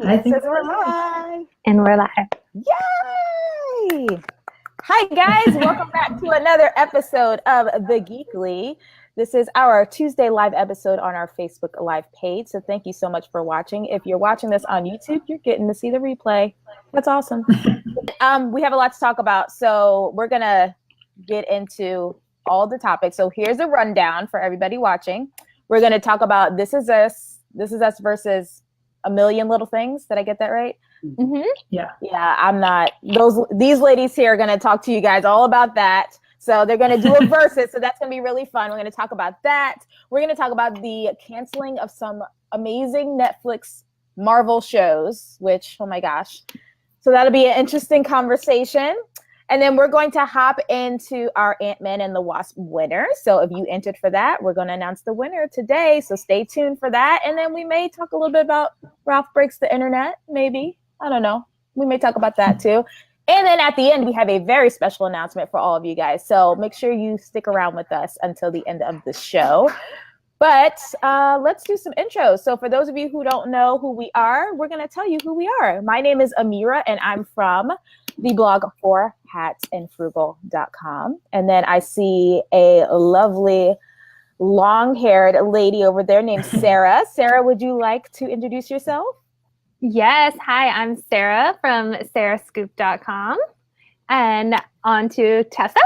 I think we're live. And we're live. Yay! Hi, guys. Welcome back to another episode of The Geekly. This is our Tuesday live episode on our Facebook Live page. So thank you so much for watching. If you're watching this on YouTube, you're getting to see the replay. That's awesome. We have a lot to talk about. So we're going to get into all the topics. So here's a rundown for everybody watching. We're going to talk about This Is Us versus A Million Little Things. Did I get that right? Mm-hmm. Yeah. Yeah, I'm not. These ladies here are going to talk to you guys all about that. So they're going to do a versus. So that's going to be really fun. We're going to talk about that. We're going to talk about the canceling of some amazing Netflix Marvel shows, which, oh my gosh. So that'll be an interesting conversation. And then we're going to hop into our Ant-Man and the Wasp winner. So if you entered for that, we're going to announce the winner today. So stay tuned for that. And then we may talk a little bit about Ralph Breaks the Internet, maybe. I don't know. We may talk about that too. And then at the end, we have a very special announcement for all of you guys. So make sure you stick around with us until the end of the show. But let's do some intros. So for those of you who don't know who we are, we're going to tell you who we are. My name is Amira, and I'm from the blog 4hatsandfrugal.com. And then I see a lovely long-haired lady over there named Sarah. Sarah, would you like to introduce yourself? Yes. Hi, I'm Sarah from sarahscoop.com. And on to Tessa.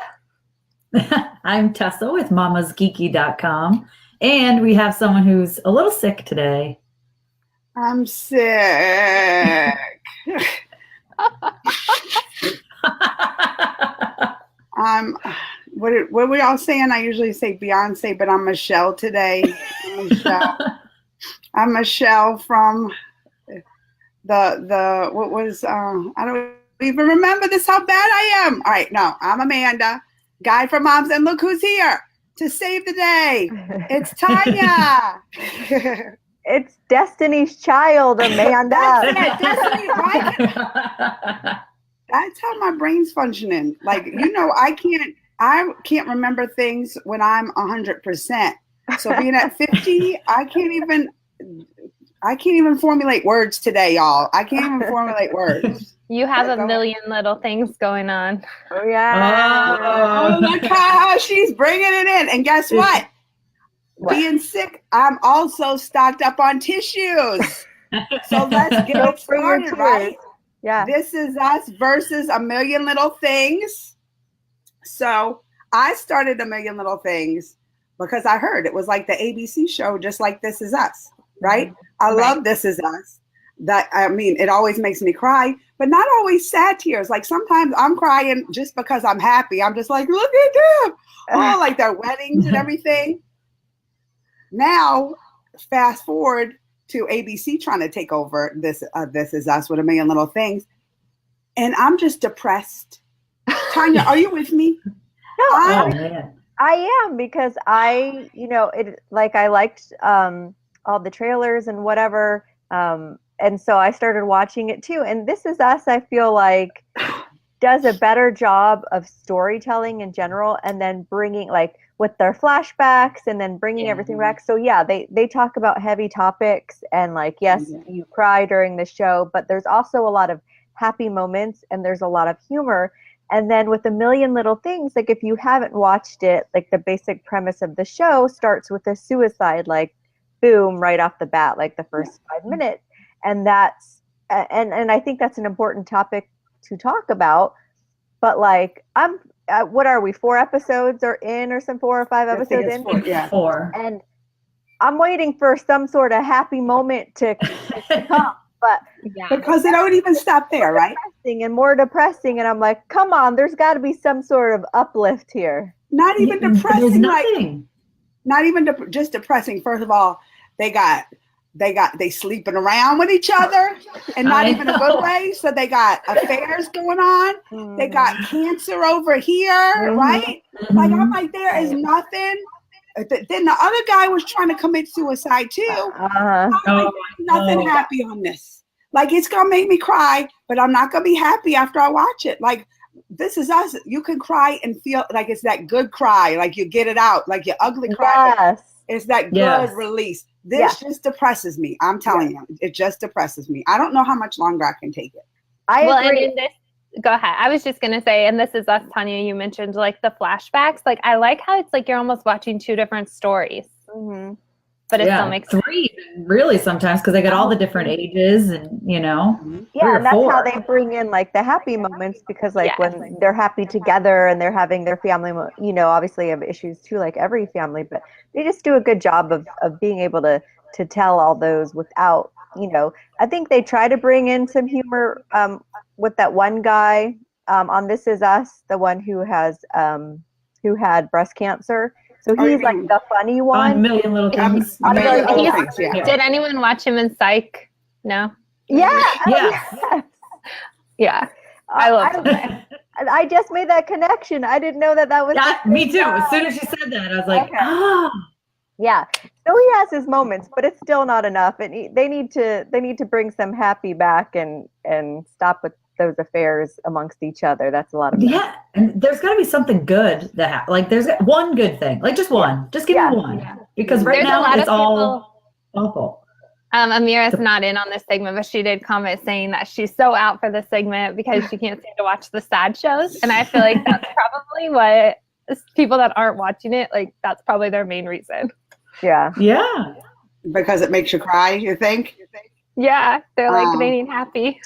I'm Tessa with mamasgeeky.com. And we have someone who's a little sick today. I'm sick. What are we all saying? I usually say Beyonce, but I'm Michelle today. I'm Michelle from the what was I don't even remember this, how bad I am. All right, no, I'm Amanda, guide for moms, and look who's here to save the day. It's Tanya. It's Destiny's Child, Amanda. Destiny, right? That's how my brain's functioning. Like, I can't remember things when I'm 100%. So being at 50, I can't even formulate words today, y'all. I can't even formulate words. You have a million little things going on. Oh, yeah. Oh, look how she's bringing it in. And guess what? Being sick, I'm also stocked up on tissues. So let's get it started, right? Yeah. This Is Us versus A Million Little Things. So I started A Million Little Things because I heard it was like the ABC show, just like This Is Us, right? I love This Is Us. It always makes me cry, but not always sad tears. Like sometimes I'm crying just because I'm happy. I'm just like, look at them. Oh, like their weddings and everything. Now, fast forward to ABC trying to take over This Is Us with A Million Little Things. And I'm just depressed. Tanya, are you with me? I am, because I liked all the trailers and whatever. And so I started watching it too. And This Is Us, I feel like, does a better job of storytelling in general, and then bringing, like, with their flashbacks and then bringing everything back. So yeah, they talk about heavy topics, and like, yes, you cry during the show, but there's also a lot of happy moments and there's a lot of humor. And then with A Million Little Things, like, if you haven't watched it, like, the basic premise of the show starts with a suicide, like, boom, right off the bat, like the first 5 minutes. And that's, and I think that's an important topic to talk about. But like, what are we, 4 episodes or 4 or 5 episodes in? 4. And I'm waiting for some sort of happy moment to come. But because they don't even stop there, right? And more depressing. And I'm like, come on, there's got to be some sort of uplift here. Not even depressing. Nothing. Not even just depressing. First of all, they sleeping around with each other, and not even a good way. So they got affairs going on. Mm-hmm. They got cancer over here, right? Mm-hmm. Like, I'm like, there is nothing. Then the other guy was trying to commit suicide too. Nothing happy on this. Like, it's gonna make me cry, but I'm not gonna be happy after I watch it. Like, This Is Us. You can cry and feel like it's that good cry, like you get it out, like your ugly cry. Yes. It's that good release. This just depresses me. I'm telling you, it just depresses me. I don't know how much longer I can take it. I agree. And in this, go ahead. I was just gonna say, and this is us, Tanya. You mentioned like the flashbacks. Like I like how it's like you're almost watching two different stories, but it still makes three really sometimes because they got all the different ages and and that's how they bring in like the happy moments because like when they're happy together and they're having their family, obviously have issues too, like every family, but they just do a good job of being able to tell all those without. I think they try to bring in some humor with that one guy on This Is Us, the one who who had breast cancer. So he's like the funny one. On Million Little Things. Did anyone watch him in Psych? No. Yeah. Yeah. I love him. I just made that connection. I didn't know that was. Me too. As soon as she said that, I was like, Yeah. So he has his moments, but it's still not enough. And they need to bring some happy back and stop with those affairs amongst each other. That's a lot of fun. Yeah. And there's got to be something good that like there's one good thing, like just one. Just give me one because right now it's all awful. Amira's not in on this segment, but she did comment saying that she's so out for this segment because she can't seem to watch the sad shows. And I feel like that's probably what people that aren't watching it, like that's probably their main reason. Yeah. Yeah. Because it makes you cry, you think? Yeah. They're like, they need happy.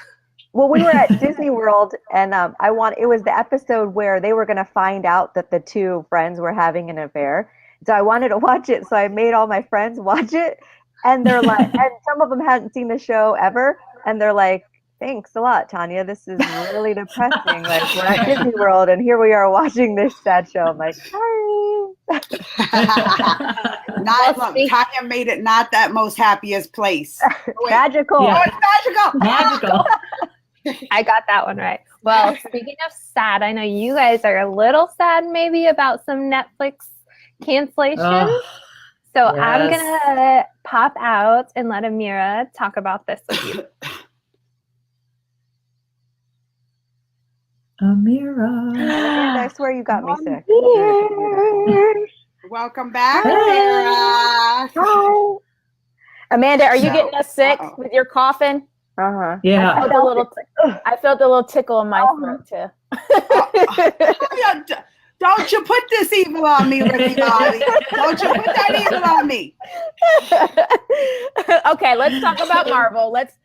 Well, we were at Disney World and it was the episode where they were going to find out that the two friends were having an affair. So I wanted to watch it. So I made all my friends watch it. And they're like, and some of them hadn't seen the show ever. And they're like, thanks a lot, Tanya. This is really depressing. Like we're at Disney World and here we are watching this sad show. I'm like, sorry. Tanya made it not that most happiest place. Magical. Yeah. Oh, it's Magical. I got that one right. Well, speaking of sad, I know you guys are a little sad maybe about some Netflix cancellations. So I'm going to pop out and let Amira talk about this with you. Amira. And I swear you got me sick. Welcome back, Amira. Hi. Amanda, are you getting us sick with your coughing? Yeah. I felt a little tickle in my throat too. Don't you put this evil on me, Ricky Bobby. Don't you put that evil on me. Okay, let's talk about Marvel. Let's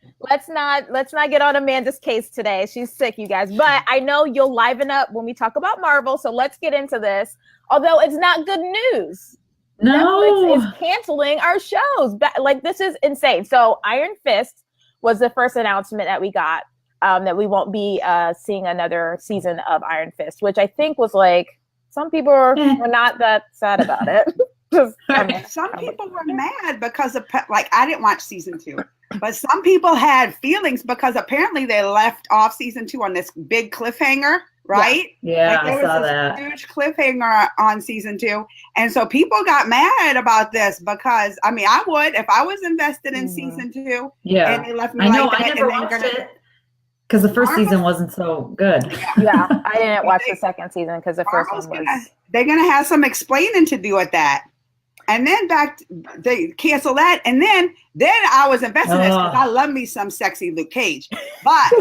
not get on Amanda's case today. She's sick, you guys. But I know you'll liven up when we talk about Marvel, so let's get into this. Although it's not good news. No. Netflix is canceling our shows. Like, this is insane. So Iron Fist was the first announcement that we got that we won't be seeing another season of Iron Fist, which I think was like, some people were not that sad about it. Some people were mad because of, like, I didn't watch season 2, but some people had feelings because apparently they left off season 2 on this big cliffhanger, right? Yeah, like, I saw that. Huge cliffhanger on season 2. And so people got mad about this because, I mean, I would if I was invested in season 2. Yeah. And they left me I know, like that. I never watched it. Because the first season wasn't so good. Yeah, I didn't watch the second season because the first one was. They're going to have some explaining to do with that. And then they cancel that. And then I was invested in this because I love me some sexy Luke Cage. But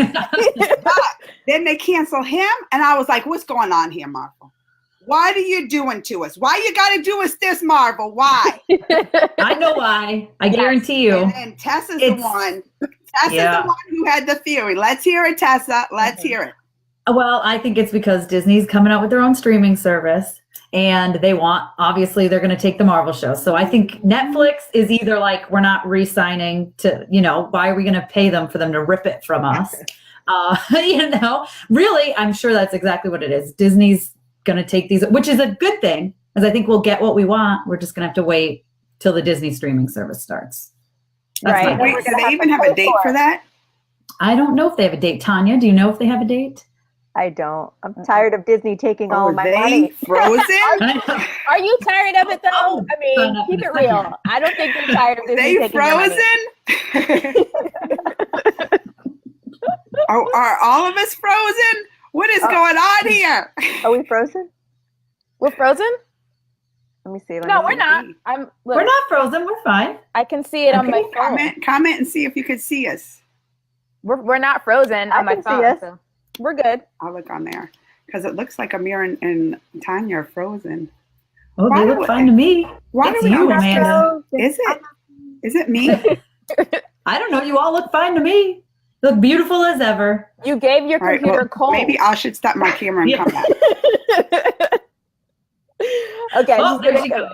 then they cancel him. And I was like, what's going on here, Marvel? Why are you doing to us? Why you got to do us this, Marvel? Why? I know why. I guarantee you. And then Tessa's the one. Tessa's the one who had the theory. Let's hear it, Tessa. Let's hear it. Well, I think it's because Disney's coming out with their own streaming service and obviously they're going to take the Marvel show. So I think Netflix is either like, we're not re-signing to, why are we going to pay them for them to rip it from us? Really, I'm sure that's exactly what it is. Disney's going to take these, which is a good thing, because I think we'll get what we want. We're just going to have to wait till the Disney streaming service starts. That's right. Wait, do they even have a date for that? I don't know if they have a date. Tanya, do you know if they have a date? I don't. I'm tired of Disney taking all of my money. Frozen? Are you tired of it though? I mean, keep it real. I don't think you're tired of Disney taking frozen? Are all of us frozen? What is going on here? Are we frozen? We're frozen? Let me see. No, we're not. We're not frozen. We're fine. I can see it on my phone. Comment and see if you could see us. We're not frozen on my phone. See us. So we're good. I'll look on there because it looks like Amir and Tanya are frozen. Oh, they look fine to me. Why It's do we you, have Amanda. Is it? Is it me? I don't know. You all look fine to me. Look beautiful as ever. You gave your computer cold. Maybe I should stop my camera and come back. Okay. Oh, there she goes.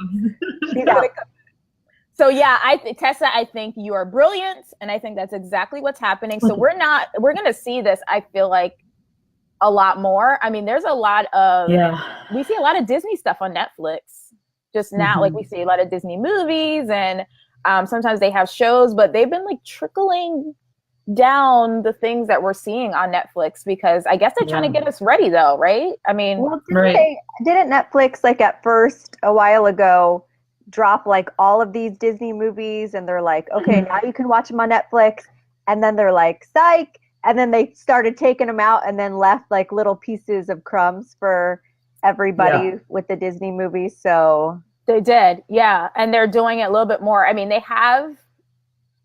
So yeah, Tessa, I think you are brilliant, and I think that's exactly what's happening. So we're gonna see this, I feel like, a lot more. I mean, there's a lot of we see a lot of Disney stuff on Netflix just now. Like we see a lot of Disney movies, and sometimes they have shows, but they've been like trickling down the things that we're seeing on Netflix because I guess they're trying to get us ready though, right? I mean, didn't Netflix like at first a while ago drop like all of these Disney movies and they're like, okay, now you can watch them on Netflix, and then they're like, psych, and then they started taking them out and then left like little pieces of crumbs for everybody with the Disney movies. So they did, and they're doing it a little bit more. I mean,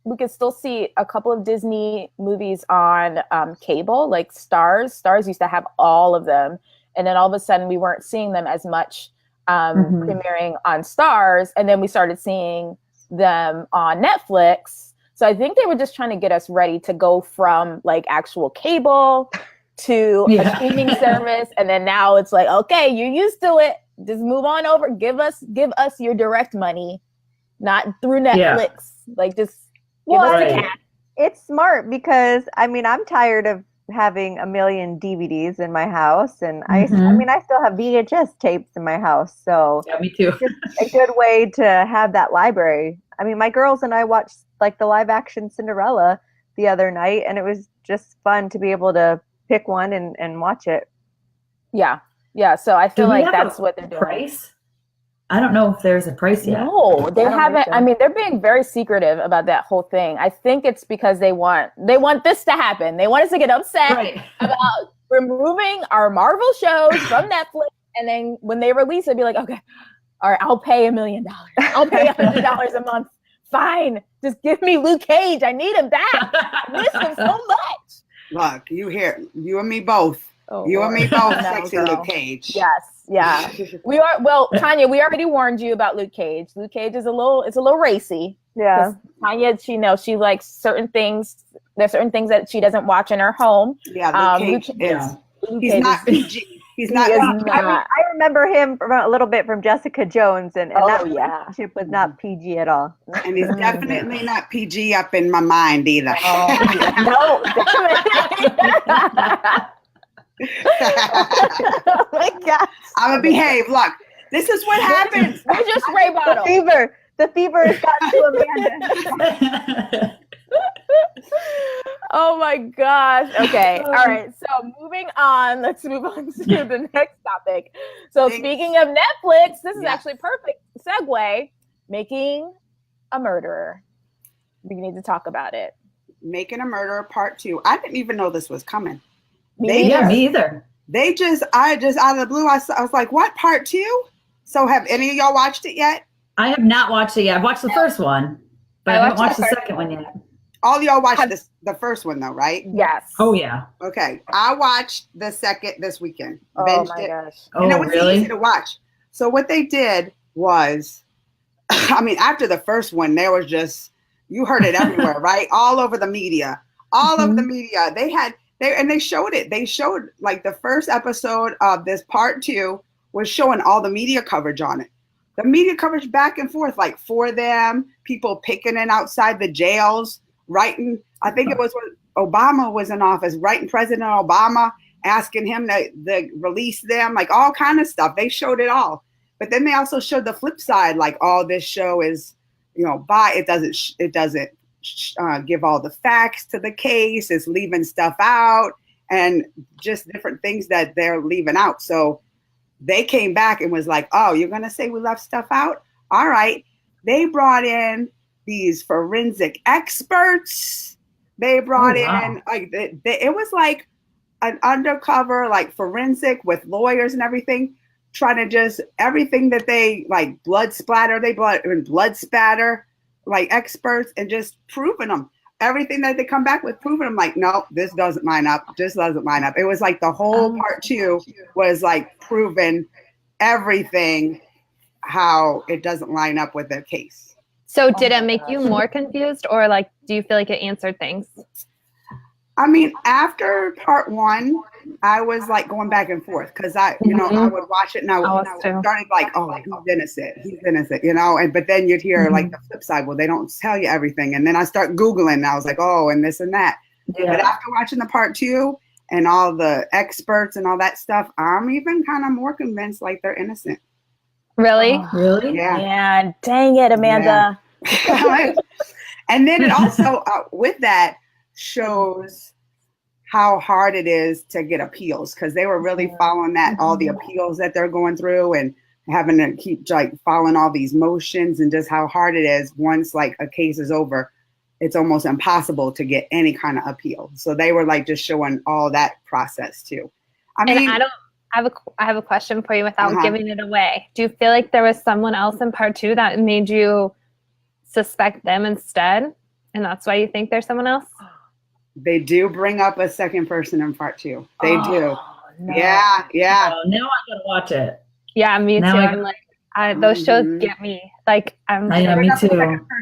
we could still see a couple of Disney movies on cable, like Stars. Stars used to have all of them. And then all of a sudden we weren't seeing them as much premiering on Stars. And then we started seeing them on Netflix. So I think they were just trying to get us ready to go from like actual cable to a streaming service. And then now it's like, okay, you're used to it. Just move on over. Give us your direct money, not through Netflix. Like just give us the cash. It's smart because I mean I'm tired of having a million DVDs in my house, and I mean I still have VHS tapes in my house, so me too. It's a good way to have that library. I mean, my girls and I watched like the live action Cinderella the other night, and it was just fun to be able to pick one and watch it. Yeah. So I feel like that's what they're doing. Price? I don't know if there's a price yet. No, they haven't. I mean, they're being very secretive about that whole thing. I think it's because they want this to happen. They want us to get upset about removing our Marvel shows from Netflix, and then when they release it, be like, okay, all right, I'll pay $1 million. I'll pay $100 a month. Fine, just give me Luke Cage. I need him back. I miss him so much. Look, you and me both. You and me both, sexy Luke Cage. Yes, yeah. We are. Well, Tanya, we already warned you about Luke Cage. Luke Cage is a little racy. Yeah. Tanya, she likes certain things. There's certain things that she doesn't watch in her home. Yeah, Luke Cage he's not PG. He's not. I remember him from a little bit from Jessica Jones, and that relationship was not PG at all. And he's definitely not PG up in my mind either. No, oh my gosh. I'm gonna behave. Look, this is what happens. Where's your spray bottle? The fever has got to Amanda. Oh my gosh. Okay. All right. So moving on. Let's move on to the next topic. So speaking of Netflix, this is actually perfect segue. Making a Murderer. We need to talk about it. Making a Murderer Part 2. I didn't even know this was coming. Me either. I just out of the blue, I was like, what, Part 2? So have any of y'all watched it yet? I have not watched it yet. I've watched the first one, but I haven't watched the second one yet. All y'all watched the first one though, right? Yes. Oh yeah. Okay. I watched the second this weekend. Oh my gosh. And it was easy to watch. So what they did was, I mean, after the first one, there was just, you heard it everywhere, right? All over the media. Over the media. They showed it. They showed like the first episode of this Part 2 was showing all the media coverage on it. The media coverage back and forth, like for them, people picketing outside the jails, writing. I think it was when Obama was in office, writing President Obama, asking him to release them, like all kind of stuff. They showed it all. But then they also showed the flip side, like all this show is, it doesn't give all the facts to the case. It's leaving stuff out and just different things that they're leaving out. So they came back and was like, oh, you're going to say we left stuff out? All right. They brought in these forensic experts. They brought in, like, it was like an undercover, like forensic with lawyers and everything. trying to just everything that they like blood spatter like experts and just proving them. Everything that they come back with, proving them like, no, this doesn't line up. This doesn't line up. It was like the whole part 2 was like proving everything how it doesn't line up with their case. So did it make you more confused, or like, do you feel like it answered things? I mean, after part 1, I was like going back and forth because I would watch it and I started like, oh, he's innocent, you know, but then you'd hear like the flip side. Well, they don't tell you everything. And then I start Googling and I was like, oh, and this and that. Yeah. But after watching the part 2 and all the experts and all that stuff, I'm even kind of more convinced like they're innocent. Really? Really? Yeah. Man, dang it, Amanda. Yeah. And then it also, with that, shows how hard it is to get appeals, because they were really following that, all the appeals that they're going through and having to keep like following all these motions, and just how hard it is once like a case is over, it's almost impossible to get any kind of appeal. So they were like just showing all that process too. I mean, and I have a question for you without giving it away. Do you feel like there was someone else in part 2 that made you suspect them instead, and that's why you think there's someone else? They do bring up a second person in part 2. They do. No. Yeah. Oh, now I gotta watch it. Yeah, me too. I'm like, those shows get me. Like, I know, me too.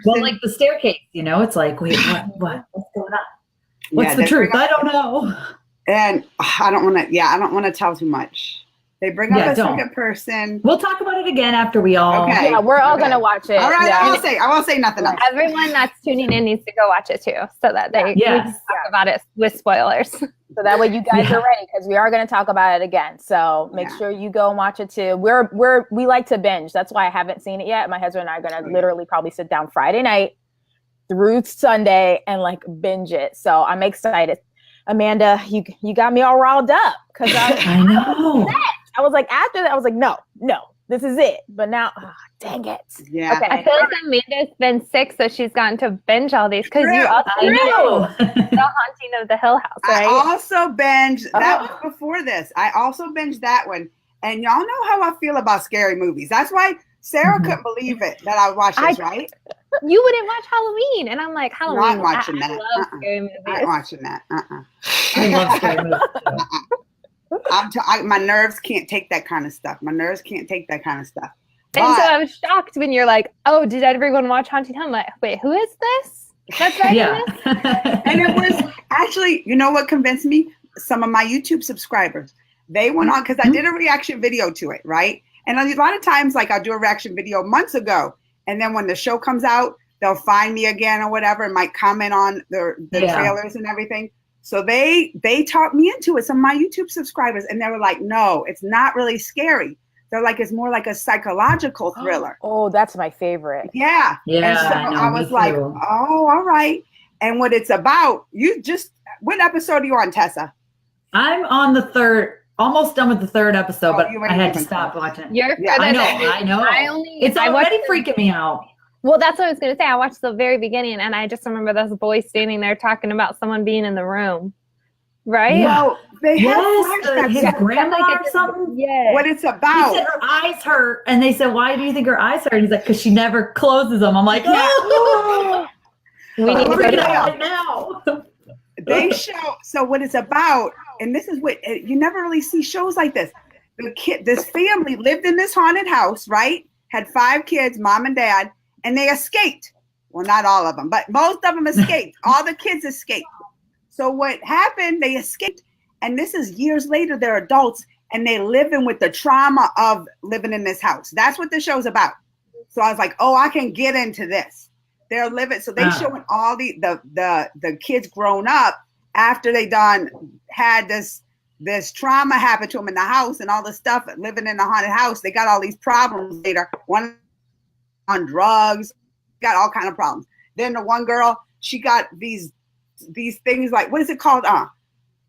Well, like the staircase, you know, it's like, wait, what's going on? What's the truth? I don't know. And I don't want to tell too much. They bring up a second person. We'll talk about it again after we all. Okay. Yeah, we're all gonna watch it. All right, yeah. I won't say nothing else. Everyone that's tuning in needs to go watch it too, so that we can talk about it with spoilers. So that way you guys are ready, because we are going to talk about it again. So make sure you go and watch it too. We like to binge. That's why I haven't seen it yet. My husband and I are going to literally probably sit down Friday night through Sunday and like binge it. So I'm excited. Amanda, you got me all riled up, because I know. I was like, after that, I was like, no, this is it. But now, dang it. Yeah. Okay. I feel like Amanda's been sick, so she's gotten to binge all these, because you also know The Haunting of the Hill House, right? I also binged, that was before this. I also binged that one. And y'all know how I feel about scary movies. That's why Sarah couldn't believe it that I watched this, right? You wouldn't watch Halloween. And I'm like, Halloween. I'm watching that. I love scary movies. I'm watching that. I love scary movies too. My nerves can't take that kind of stuff. And so I was shocked when you're like, oh, did everyone watch Haunting Hill? I'm like, wait, who is this? That's right. And it was actually, you know what convinced me? Some of my YouTube subscribers. They went on, because I did a reaction video to it, right? And a lot of times, like, I'll do a reaction video months ago, and then when the show comes out, they'll find me again or whatever and might comment on the trailers and everything. So they talked me into it, some of my YouTube subscribers, and they were like, no, it's not really scary. They're like, it's more like a psychological thriller. Oh, that's my favorite. Yeah. And so I was like, oh, all right. And what it's about, what episode are you on, Tessa? I'm on the 3rd, almost done with the 3rd episode, but I had to stop watching. I know. It's already freaking me out. Well, that's what I was going to say. I watched the very beginning, and I just remember those boys standing there talking about someone being in the room, right? Yeah. Well, they have his grandma or something. Yeah. What it's about. He said her eyes hurt, and they said, "Why do you think her eyes hurt?" He's like, "Because she never closes them." I'm like, "Oh, we need to go right now." They show. So what it's about, and this is what you never really see shows like this. This family lived in this haunted house, right? Had 5 kids, mom and dad. And they escaped. Well, not all of them, but most of them escaped. All the kids escaped. So what happened, they escaped. And this is years later, they're adults, and they living with the trauma of living in this house. That's what the show's about. So I was like, oh, I can get into this. They're living. So they showing all the kids grown up after they had this trauma happen to them in the house and all the stuff, living in the haunted house. They got all these problems later. One on drugs, got all kind of problems. Then the one girl, she got these things like, what is it called?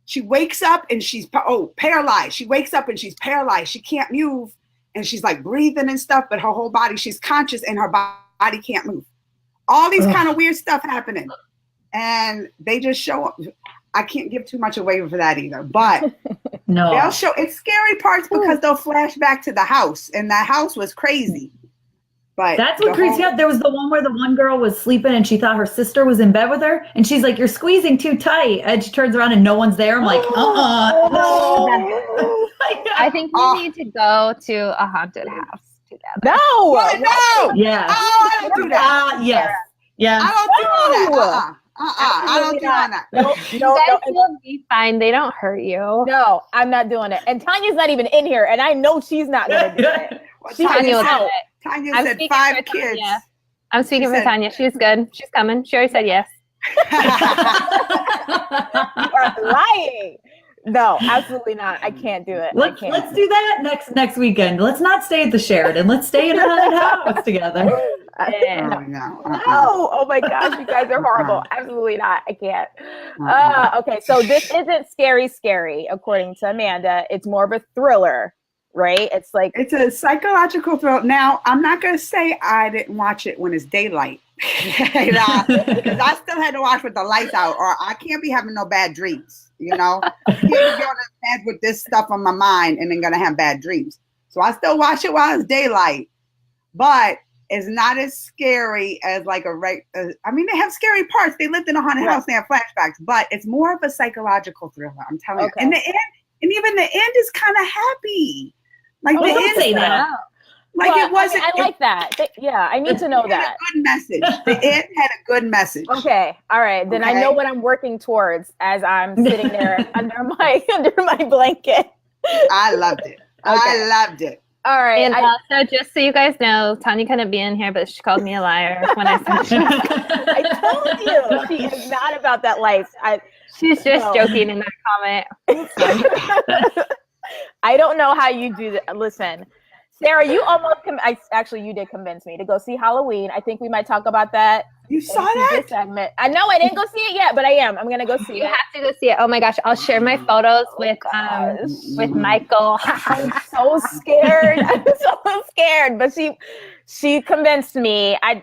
She wakes up and she's paralyzed. She wakes up and she's paralyzed. She can't move, and she's like breathing and stuff, but her whole body, she's conscious and her body can't move. All these kind of weird stuff happening, and they just show up. I can't give too much away for that either. But No. they'll show it's scary parts because they'll flash back to the house, and that house was crazy. But That's what creeps me out. There was the one where the one girl was sleeping and she thought her sister was in bed with her, and she's like, "You're squeezing too tight." And she turns around and no one's there. I'm like, no. I think we need to go to a haunted house together. No. What? No. Yeah. Oh, I don't do that. Yes. Yeah. I don't do all that. I don't do all that. No, You guys will be fine. They don't hurt you. no, I'm not doing it. And Tanya's not even in here, and I know she's not going to do it. Well, Tanya will do out. it. Tanya I'm said speaking 5 for kids. Tanya. I'm speaking She for said- Tanya. She's good. She's coming. She already said yes. You are lying. No, absolutely not. I can't do it. Let's do that next weekend. Let's not stay at the Sheridan. Let's stay in a haunted house together. Oh, no. No. Oh my gosh, you guys are horrible. Absolutely not. I can't. Okay, so this isn't scary, according to Amanda. It's more of a thriller, right? It's like It's a psychological thrill. Now, I'm not going to say I didn't watch it when it's daylight. Because I still had to watch with the lights out, or I can't be having no bad dreams. You know, I can't be going to bed with this stuff on my mind and then going to have bad dreams. So I still watch it while it's daylight, but it's not as scary as like I mean, they have scary parts. They lived in a haunted house. They have flashbacks, but it's more of a psychological thriller. I'm telling you. And the end, and even the end is kind of happy. Like the don't end, say that. like well, it wasn't. I like that. Yeah, I need to know It had that. a good message. The end had a good message. Okay, all right. Then I Okay. know what I'm working towards as I'm sitting there under my blanket. I loved it. I loved it. All right. And also, just so you guys know, Tanya couldn't be in here, but she called me a liar when I said she was. I told you she is not about that life. She's just No. joking in that comment. I don't know how you do that. Listen, Sarah, you almost actually you did convince me to go see Halloween. I think we might talk about that. You saw in that? this segment. I know I didn't go see it yet, but I am. I'm gonna go see You it. have to go see it. Oh my gosh, I'll share my photos with Michael. I'm so scared. I'm so scared. But she convinced me. I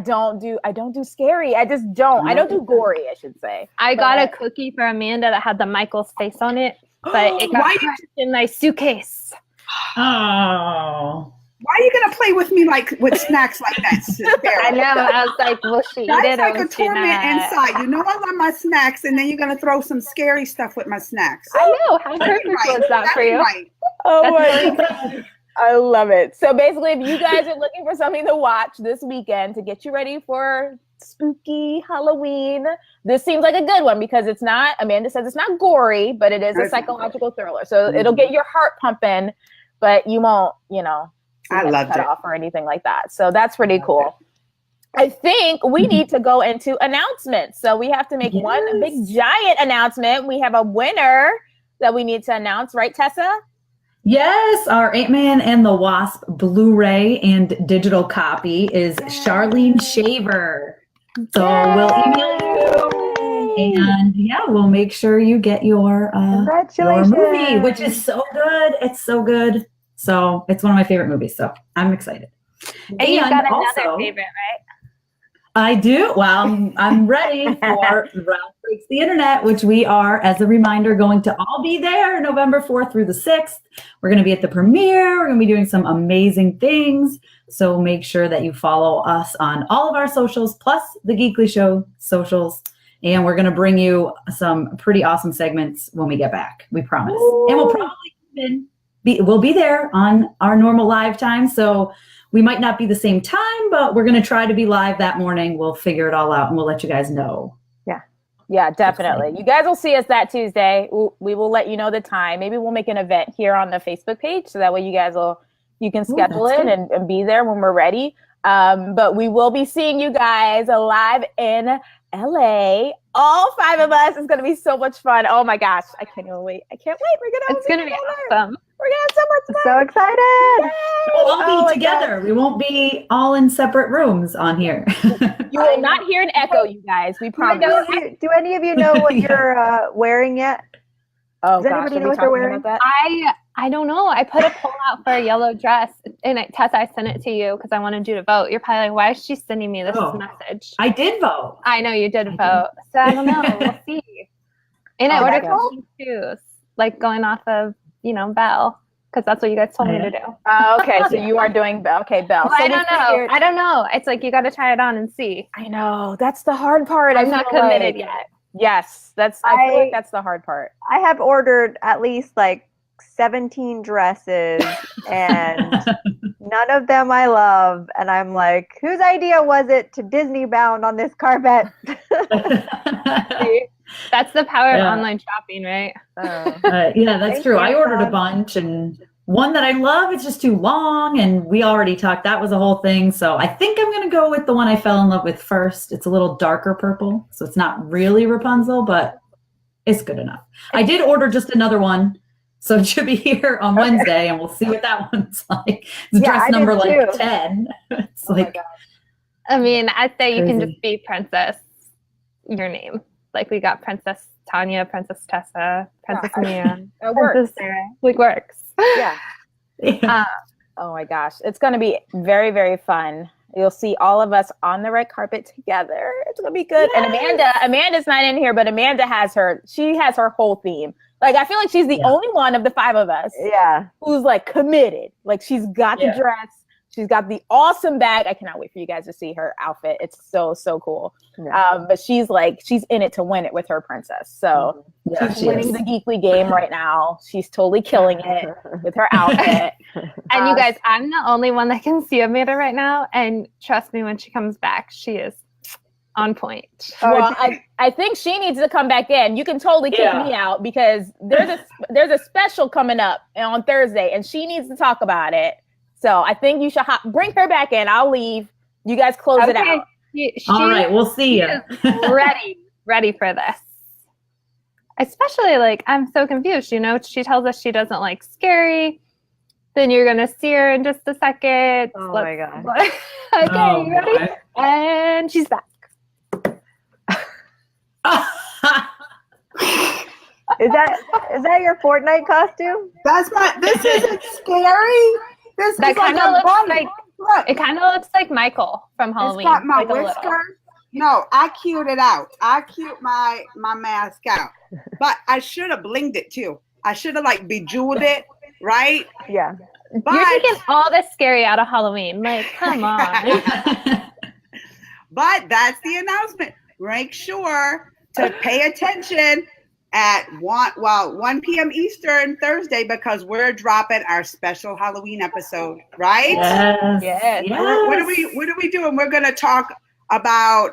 don't do scary. I just don't. I don't do gory, I should say. I got a cookie for Amanda that had the Michael's face on it, but it got Why- crushed in my suitcase. Oh. Why are you gonna play with me like with snacks like that, Sarah? I know. I was like, will she eat That's it or like a will she torment not? inside. You know I love my snacks, and then you're gonna throw some scary stuff with my snacks. I know. How perfect was that for you? Right. Oh That's my God. I love it. So basically, if you guys are looking for something to watch this weekend to get you ready for spooky Halloween, this seems like a good one because it's not, Amanda says it's not gory, but it is a psychological thriller. So it'll get your heart pumping, but you won't, I loved cut it. off or anything like that. So that's pretty cool. I think we need to go into announcements. So we have to make one big giant announcement. We have a winner that we need to announce, right, Tessa? Yes, our Ant-Man and the Wasp Blu-ray and digital copy is Charlene Shaver. So we'll email you, and we'll make sure you get your Congratulations. movie, which is so good. It's so good. So it's one of my favorite movies. So I'm excited. And you've got another also, favorite, right? I do. Well, I'm ready for Ralph Breaks the Internet, which we are, as a reminder, going to all be there November 4th through the 6th. We're going to be at the premiere. We're going to be doing some amazing things. So make sure that you follow us on all of our socials, plus the Geekly Show socials. And we're going to bring you some pretty awesome segments when we get back. We promise. Ooh. And we'll probably we'll be there on our normal live time. So we might not be the same time, but we're going to try to be live that morning. We'll figure it all out and we'll let you guys know. Yeah, definitely. You guys will see us that Tuesday. We will let you know the time. Maybe we'll make an event here on the Facebook page so that way you can schedule it and be there when we're ready. But we will be seeing you guys live in LA. All 5 of us. It's going to be so much fun. Oh my gosh. I can't even wait. It's going to be awesome. We're going to have so much fun. So excited. Yay! We'll all Oh my be together. We won't be all in separate rooms on here. You will not hear an echo, you guys. We promise. Do any of you know what you're wearing yet? Oh, Does gosh, anybody are know we what they're talking wearing? about that? I don't know. I put a poll out for a yellow dress, and Tessa, I sent it to you because I wanted you to vote. You're probably like, why is she sending me this message? I did vote. I know you did vote, so I don't know. We'll see. And I Oh, ordered that's some shoes, like going off of, Belle, because that's what you guys told me to do. Okay, so you are doing Belle. Okay, Belle. Well, So I don't know. I don't know. It's like you got to try it on and see. I know. That's the hard part. I'm not feel committed like. yet. Yes, I feel like that's the hard part. I have ordered at least like 17 dresses and none of them I love. And I'm like, whose idea was it to Disney bound on this carpet? See? That's the power of online shopping, right? Yeah, that's true. I ordered a bunch, and one that I love, it's just too long, and we already talked. That was a whole thing. So I think I'm going to go with the one I fell in love with first. It's a little darker purple, so it's not really Rapunzel, but it's good enough. I did order just another one, so it should be here on Wednesday, and we'll see what that one's like. It's dress number like 10. It's like, I mean, I'd say you can crazy. just be Princess, your name. Like we got Princess Tanya, Princess Tessa, Princess Mia. It works. Princess Sarah. Like works. Yeah. yeah. Oh my gosh. It's going to be very, very fun. You'll see all of us on the red carpet together. It's going to be good. Yes. And Amanda's not in here, but Amanda has her whole theme. Like, I feel like she's the only one of the 5 of us who's like committed. Like she's got the dress. She's got the awesome bag. I cannot wait for you guys to see her outfit. It's so, so cool. Yeah. But she's in it to win it with her princess. So she's winning the Geekly game right now. She's totally killing it with her outfit. And you guys, I'm the only one that can see Amanda right now. And trust me, when she comes back, she is on point. Well, I think she needs to come back in. You can totally kick me out because there's a special coming up on Thursday and she needs to talk about it. So I think you should bring her back in. I'll leave. You guys close it out. All right, we'll see you. ready for this. Especially like, I'm so confused. She tells us she doesn't like scary. Then you're going to see her in just a second. Oh my God. Okay, you ready? God. And she's back. Is that your Fortnite costume? This isn't scary. This that is like kind of looks bunny. like it kind of looks like Michael from Halloween. It's got my like whiskers. No, I cued it out. I cued my mask out. But I should have blinged it too. I should have like bejeweled it, right? Yeah. But you're taking all this scary out of Halloween. Like, come on. But that's the announcement. Make sure to pay attention at 1 p.m. Eastern Thursday because we're dropping our special Halloween episode, right? Yes. What are we doing? We're gonna talk about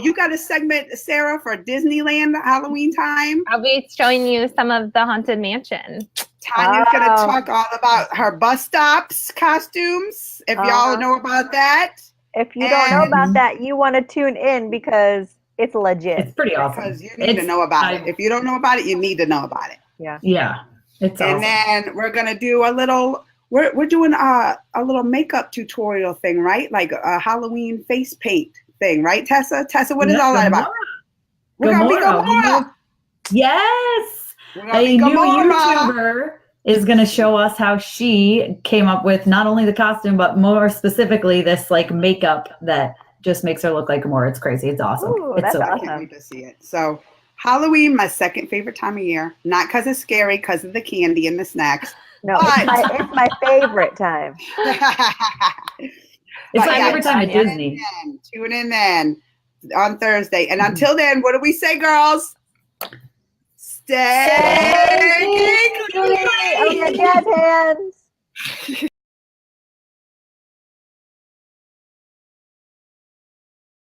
you got a segment, Sarah, for Disneyland Halloween time. I'll be showing you some of the Haunted Mansion. Tanya's gonna talk all about her bus stops costumes, if y'all know about that. If you don't know about that, you want to tune in because it's legit. It's pretty awesome. Because you need to know about it. If you don't know about it, you need to know about it. Yeah. It's awesome. And then we're gonna do a little. We're doing a little makeup tutorial thing, right? Like a Halloween face paint thing, right, Tessa? Tessa, what is all that about? We're gonna be Gamora. Yes. A new YouTuber is going to show us how she came up with not only the costume, but more specifically this like makeup that just makes her look like Gamora. It's crazy. It's awesome. Ooh, it's that's so awesome. I can't wait to see it. So Halloween, my second favorite time of year. Not because it's scary, because of the candy and the snacks. No, it's my favorite time. It's my favorite time at Disney. Tune in then on Thursday. And until then, what do we say, girls? Stay geekly. Oh, my jazz hands.